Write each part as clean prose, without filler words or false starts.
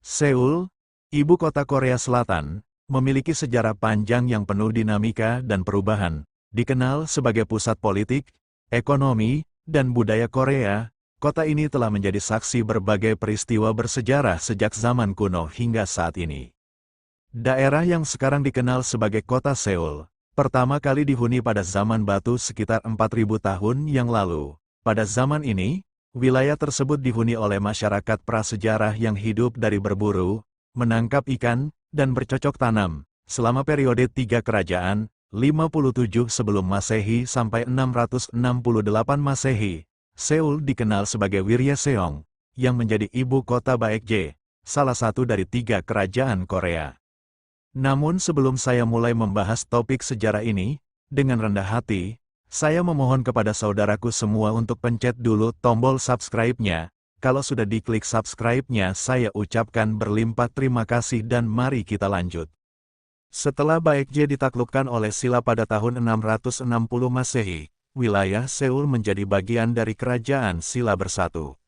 Seoul, ibu kota Korea Selatan, memiliki sejarah panjang yang penuh dinamika dan perubahan. Dikenal sebagai pusat politik, ekonomi, dan budaya Korea, kota ini telah menjadi saksi berbagai peristiwa bersejarah sejak zaman kuno hingga saat ini. Daerah yang sekarang dikenal sebagai kota Seoul, pertama kali dihuni pada zaman batu sekitar 4.000 tahun yang lalu. Pada zaman ini, wilayah tersebut dihuni oleh masyarakat prasejarah yang hidup dari berburu, menangkap ikan, dan bercocok tanam. Selama periode 3 kerajaan, 57 sebelum Masehi sampai 668 Masehi, Seoul dikenal sebagai Wiryaseong, yang menjadi ibu kota Baekje, salah satu dari 3 kerajaan Korea. Namun sebelum saya mulai membahas topik sejarah ini, dengan rendah hati, saya memohon kepada saudaraku semua untuk pencet dulu tombol subscribe-nya. Kalau sudah diklik subscribe-nya, saya ucapkan berlimpah terima kasih dan mari kita lanjut. Setelah Baekje ditaklukkan oleh Silla pada tahun 660 Masehi, wilayah Seoul menjadi bagian dari kerajaan Silla Bersatu.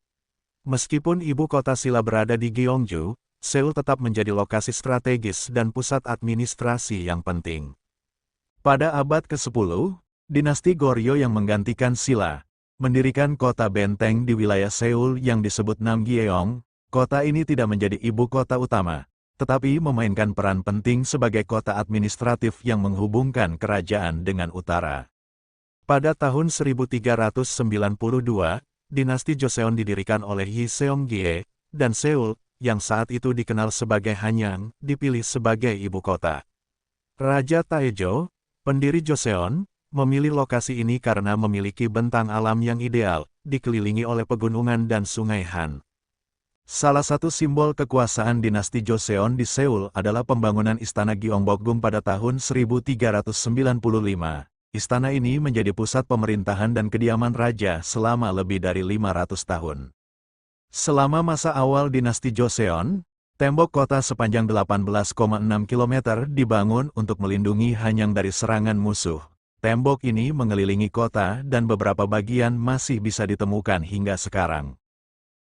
Meskipun ibu kota Silla berada di Gyeongju, Seoul tetap menjadi lokasi strategis dan pusat administrasi yang penting. Pada abad ke-10, dinasti Goryeo yang menggantikan Silla, mendirikan kota benteng di wilayah Seoul yang disebut Namgyeong. Kota ini tidak menjadi ibu kota utama, tetapi memainkan peran penting sebagai kota administratif yang menghubungkan kerajaan dengan utara. Pada tahun 1392, dinasti Joseon didirikan oleh Yi Seong-gye, dan Seoul, yang saat itu dikenal sebagai Hanyang, dipilih sebagai ibu kota. Raja Taejo, pendiri Joseon, memilih lokasi ini karena memiliki bentang alam yang ideal, dikelilingi oleh pegunungan dan sungai Han. Salah satu simbol kekuasaan dinasti Joseon di Seoul adalah pembangunan Istana Gyeongbokgung pada tahun 1395. Istana ini menjadi pusat pemerintahan dan kediaman raja selama lebih dari 500 tahun. Selama masa awal dinasti Joseon, tembok kota sepanjang 18,6 km dibangun untuk melindungi Hanyang dari serangan musuh. Tembok ini mengelilingi kota dan beberapa bagian masih bisa ditemukan hingga sekarang.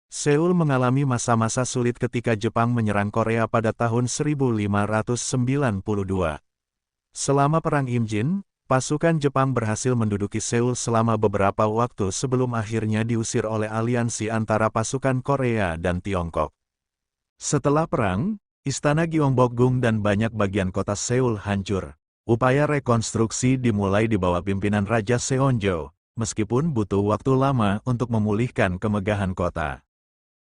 Seoul mengalami masa-masa sulit ketika Jepang menyerang Korea pada tahun 1592. Selama Perang Imjin, pasukan Jepang berhasil menduduki Seoul selama beberapa waktu sebelum akhirnya diusir oleh aliansi antara pasukan Korea dan Tiongkok. Setelah perang, Istana Gyeongbokgung dan banyak bagian kota Seoul hancur. Upaya rekonstruksi dimulai di bawah pimpinan Raja Seonjo, meskipun butuh waktu lama untuk memulihkan kemegahan kota.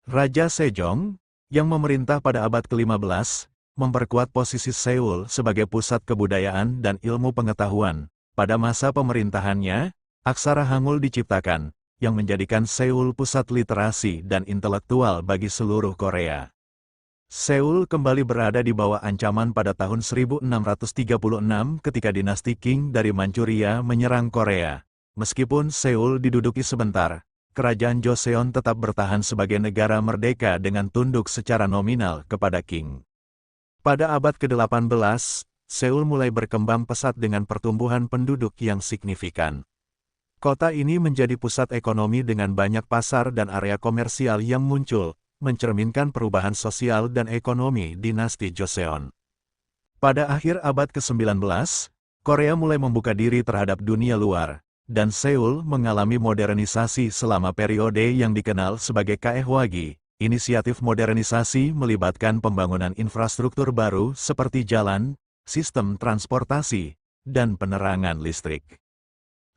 Raja Sejong, yang memerintah pada abad ke-15, memperkuat posisi Seoul sebagai pusat kebudayaan dan ilmu pengetahuan. Pada masa pemerintahannya, aksara Hangul diciptakan, yang menjadikan Seoul pusat literasi dan intelektual bagi seluruh Korea. Seoul kembali berada di bawah ancaman pada tahun 1636 ketika dinasti Qing dari Manchuria menyerang Korea. Meskipun Seoul diduduki sebentar, kerajaan Joseon tetap bertahan sebagai negara merdeka dengan tunduk secara nominal kepada Qing. Pada abad ke-18, Seoul mulai berkembang pesat dengan pertumbuhan penduduk yang signifikan. Kota ini menjadi pusat ekonomi dengan banyak pasar dan area komersial yang muncul, mencerminkan perubahan sosial dan ekonomi dinasti Joseon. Pada akhir abad ke-19, Korea mulai membuka diri terhadap dunia luar, dan Seoul mengalami modernisasi selama periode yang dikenal sebagai Kaehwagi. Inisiatif modernisasi melibatkan pembangunan infrastruktur baru seperti jalan, sistem transportasi, dan penerangan listrik.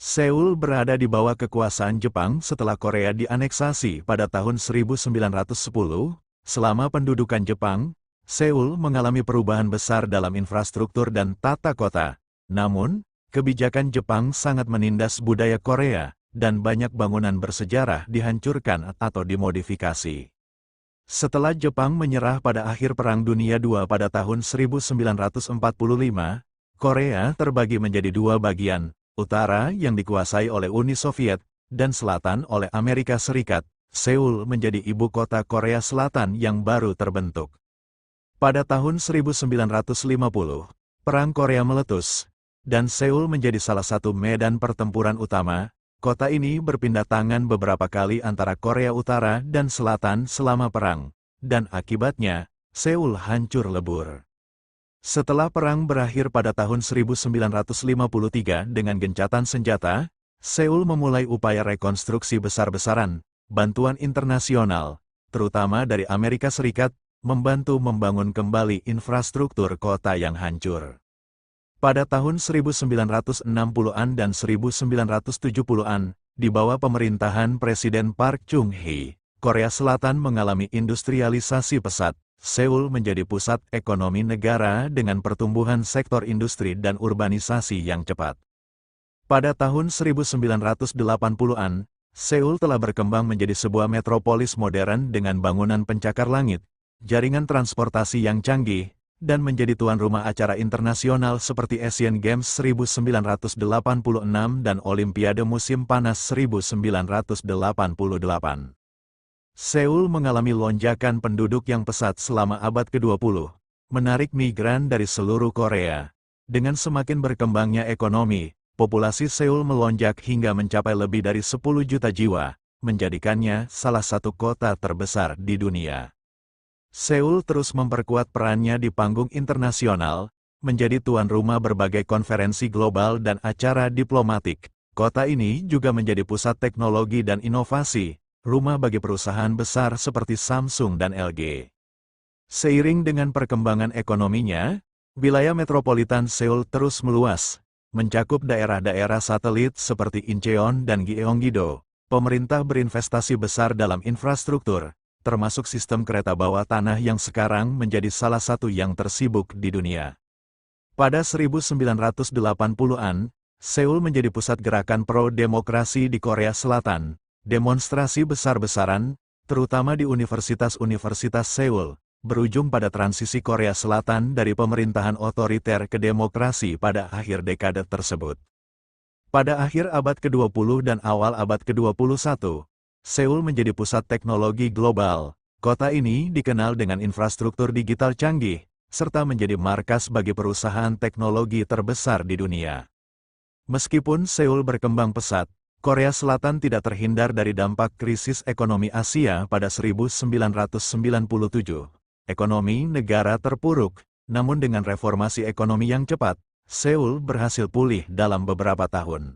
Seoul berada di bawah kekuasaan Jepang setelah Korea dianeksasi pada tahun 1910. Selama pendudukan Jepang, Seoul mengalami perubahan besar dalam infrastruktur dan tata kota. Namun, kebijakan Jepang sangat menindas budaya Korea, dan banyak bangunan bersejarah dihancurkan atau dimodifikasi. Setelah Jepang menyerah pada akhir Perang Dunia II pada tahun 1945, Korea terbagi menjadi dua bagian, utara yang dikuasai oleh Uni Soviet, dan selatan oleh Amerika Serikat. Seoul menjadi ibu kota Korea Selatan yang baru terbentuk. Pada tahun 1950, Perang Korea meletus, dan Seoul menjadi salah satu medan pertempuran utama. Kota ini berpindah tangan beberapa kali antara Korea Utara dan Selatan selama perang, dan akibatnya, Seoul hancur lebur. Setelah perang berakhir pada tahun 1953 dengan gencatan senjata, Seoul memulai upaya rekonstruksi besar-besaran, bantuan internasional, terutama dari Amerika Serikat, membantu membangun kembali infrastruktur kota yang hancur. Pada tahun 1960-an dan 1970-an, di bawah pemerintahan Presiden Park Chung-hee, Korea Selatan mengalami industrialisasi pesat. Seoul menjadi pusat ekonomi negara dengan pertumbuhan sektor industri dan urbanisasi yang cepat. Pada tahun 1980-an, Seoul telah berkembang menjadi sebuah metropolis modern dengan bangunan pencakar langit, jaringan transportasi yang canggih, dan menjadi tuan rumah acara internasional seperti Asian Games 1986 dan Olimpiade Musim Panas 1988. Seoul mengalami lonjakan penduduk yang pesat selama abad ke-20, menarik migran dari seluruh Korea. Dengan semakin berkembangnya ekonomi, populasi Seoul melonjak hingga mencapai lebih dari 10 juta jiwa, menjadikannya salah satu kota terbesar di dunia. Seoul terus memperkuat perannya di panggung internasional, menjadi tuan rumah berbagai konferensi global dan acara diplomatik. Kota ini juga menjadi pusat teknologi dan inovasi, rumah bagi perusahaan besar seperti Samsung dan LG. Seiring dengan perkembangan ekonominya, wilayah metropolitan Seoul terus meluas, mencakup daerah-daerah satelit seperti Incheon dan Gyeonggi-do. Pemerintah berinvestasi besar dalam infrastruktur, termasuk sistem kereta bawah tanah yang sekarang menjadi salah satu yang tersibuk di dunia. Pada 1980-an, Seoul menjadi pusat gerakan pro-demokrasi di Korea Selatan. Demonstrasi besar-besaran, terutama di universitas-universitas Seoul, berujung pada transisi Korea Selatan dari pemerintahan otoriter ke demokrasi pada akhir dekade tersebut. Pada akhir abad ke-20 dan awal abad ke-21, Seoul menjadi pusat teknologi global. Kota ini dikenal dengan infrastruktur digital canggih, serta menjadi markas bagi perusahaan teknologi terbesar di dunia. Meskipun Seoul berkembang pesat, Korea Selatan tidak terhindar dari dampak krisis ekonomi Asia pada 1997. Ekonomi negara terpuruk, namun dengan reformasi ekonomi yang cepat, Seoul berhasil pulih dalam beberapa tahun.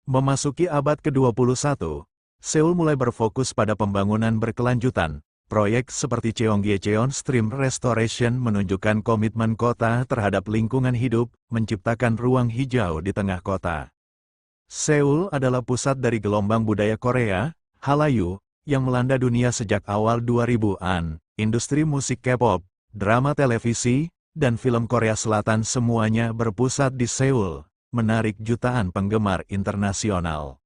Memasuki abad ke-21, Seoul mulai berfokus pada pembangunan berkelanjutan. Proyek seperti Cheonggyecheon Stream Restoration menunjukkan komitmen kota terhadap lingkungan hidup, menciptakan ruang hijau di tengah kota. Seoul adalah pusat dari gelombang budaya Korea, Hallyu, yang melanda dunia sejak awal 2000-an. Industri musik K-pop, drama televisi, dan film Korea Selatan semuanya berpusat di Seoul, menarik jutaan penggemar internasional.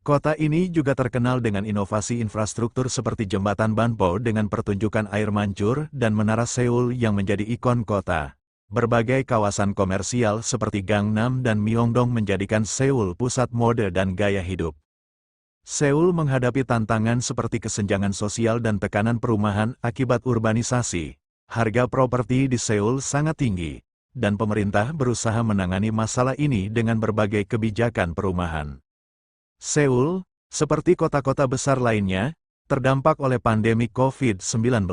Kota ini juga terkenal dengan inovasi infrastruktur seperti jembatan Banpo dengan pertunjukan air mancur dan menara Seoul yang menjadi ikon kota. Berbagai kawasan komersial seperti Gangnam dan Myeongdong menjadikan Seoul pusat mode dan gaya hidup. Seoul menghadapi tantangan seperti kesenjangan sosial dan tekanan perumahan akibat urbanisasi. Harga properti di Seoul sangat tinggi, dan pemerintah berusaha menangani masalah ini dengan berbagai kebijakan perumahan. Seoul, seperti kota-kota besar lainnya, terdampak oleh pandemi COVID-19.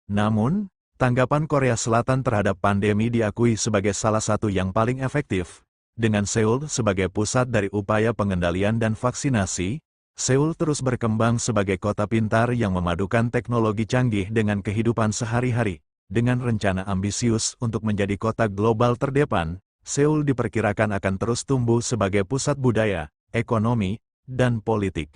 Namun, tanggapan Korea Selatan terhadap pandemi diakui sebagai salah satu yang paling efektif. Dengan Seoul sebagai pusat dari upaya pengendalian dan vaksinasi, Seoul terus berkembang sebagai kota pintar yang memadukan teknologi canggih dengan kehidupan sehari-hari. Dengan rencana ambisius untuk menjadi kota global terdepan, Seoul diperkirakan akan terus tumbuh sebagai pusat budaya, ekonomi, dan politik.